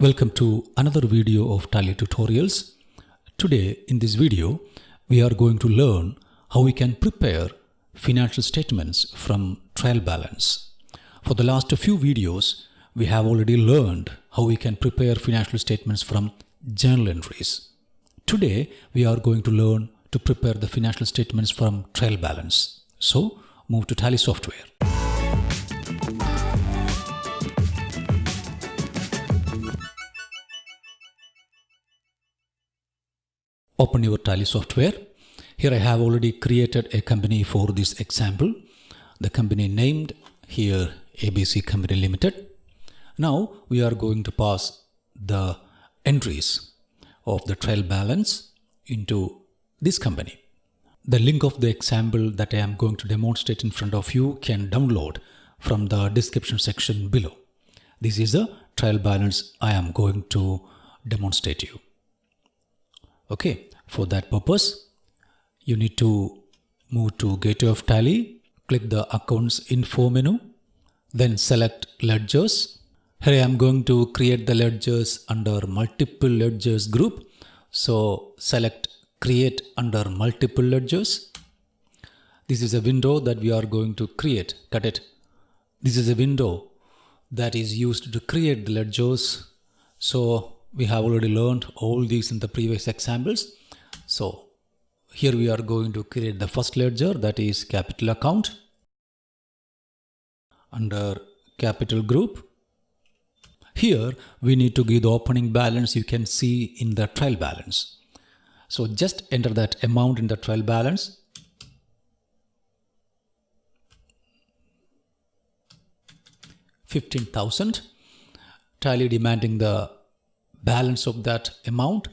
Welcome to another video of Tally tutorials. Today in this video we are going to learn how we can prepare financial statements from trial balance. For the last few videos we have already learned how we can prepare financial statements from journal entries. Today we are going to learn to prepare the financial statements from trial balance. So move to Tally software. Open your Tally software. Here I have already created a company for this example. The company named here ABC Company Limited. Now we are going to pass the entries of the trial balance into this company. The link of the example that I am going to demonstrate in front of you can download from the description section below. This is the trial balance I am going to demonstrate you. Okay, for that purpose, you need to move to Gateway of Tally, click the Accounts Info menu, then select Ledgers. Here I am going to create the ledgers under Multiple Ledgers group. So select Create under Multiple Ledgers. This is a window that we are going to create. Cut it. This is a window that is used to create the ledgers. So we have already learned all these in the previous examples. So here we are going to create the first ledger, that is capital account. Under capital group, here we need to give the opening balance you can see in the trial balance. So just enter that amount in the trial balance. $15,000. Tally demanding the balance of that amount.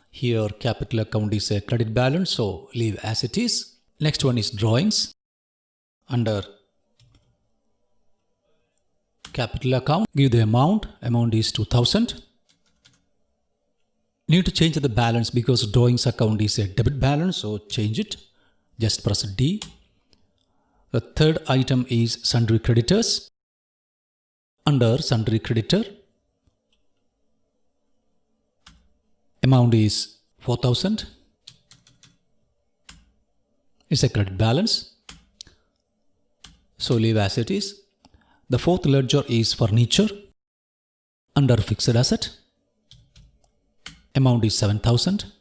Here capital account is a credit balance, so leave as it is. Next one is drawings. Under capital account, give the amount is 2,000. Need to change the balance because drawings account is a debit balance, so change it. Just press D. The third item is sundry creditors. Under sundry creditor, amount is 4,000. It's a credit balance, so leave as it is. The fourth ledger is furniture. Under fixed asset, amount is 7,000.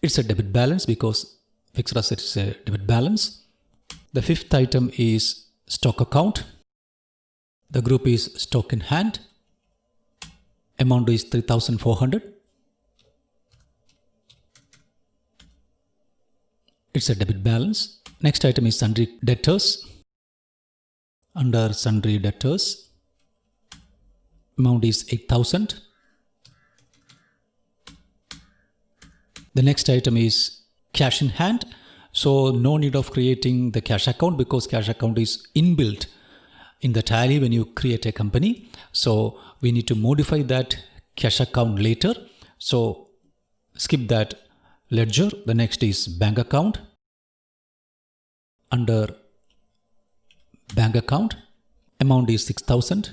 It's a debit balance because fixed asset is a debit balance. The fifth item is stock account. The group is stock in hand. Amount is 3,400. It's a debit balance. Next item is sundry debtors. Under sundry debtors, amount is 8,000. The next item is cash in hand. So no need of creating the cash account because cash account is inbuilt in the Tally when you create a company. So we need to modify that cash account later. So skip that ledger. The next is bank account. Under bank account, amount is 6,000.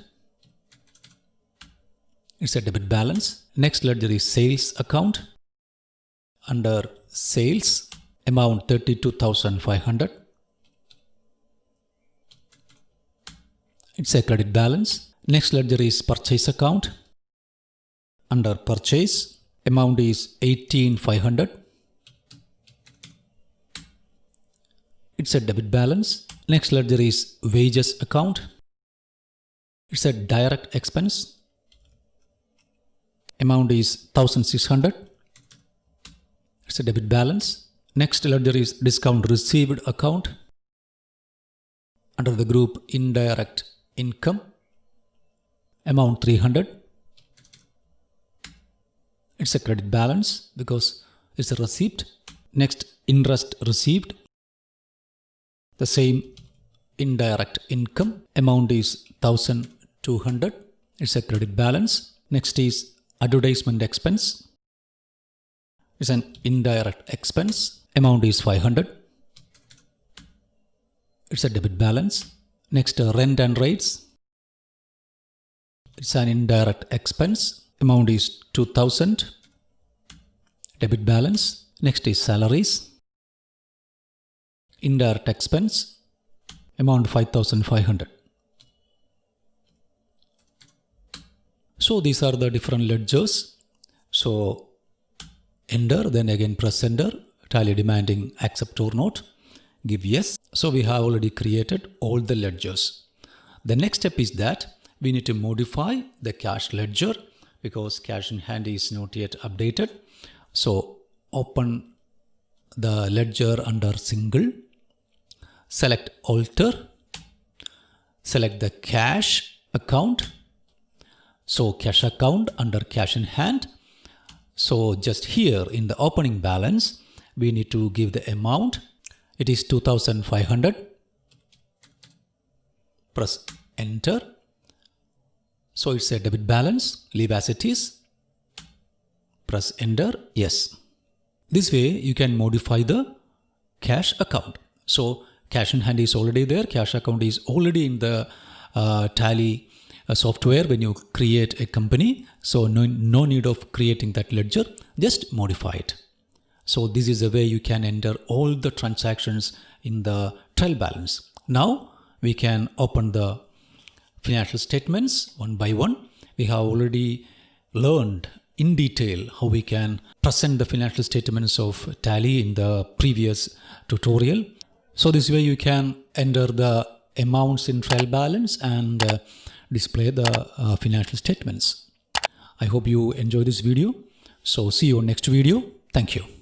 It's a debit balance. Next ledger is sales account. Under sales, amount 32,500. It's a credit balance. Next ledger is purchase account. Under purchase, amount is 18,500. It's a debit balance. Next ledger is wages account. It's a direct expense. Amount is 1,600. It's a debit balance. Next ledger is discount received account. Under the group indirect income, amount 300. It's a credit balance because it's a receipt. Next, interest received. The same indirect income, amount is 1,200. It's a credit balance. Next is advertisement expense. It's an indirect expense. Amount is 500. It's a debit balance. Next, rent and rates. It's an indirect expense. Amount is 2000. Debit balance. Next is salaries. Indirect expense. Amount 5500. So these are the different ledgers. So enter, then again press enter. Tally demanding accept or not. Give yes. So we have already created all the ledgers. The next step is that we need to modify the cash ledger because cash in hand is not yet updated. So open the ledger under single. Select alter. Select the cash account. So cash account under cash in hand. So just here in the opening balance, we need to give the amount. It is 2500. Press enter. So it's a debit balance. Leave as it is. Press enter. Yes. This way you can modify the cash account. So cash in hand is already there. Cash account is already in the Tally software when you create a company. So no need of creating that ledger. Just modify it. So this is the way you can enter all the transactions in the trial balance. Now we can open the financial statements one by one. We have already learned in detail how we can present the financial statements of Tally in the previous tutorial. So this way you can enter the amounts in trial balance and display the financial statements. I hope you enjoy this video. So see you next video. Thank you.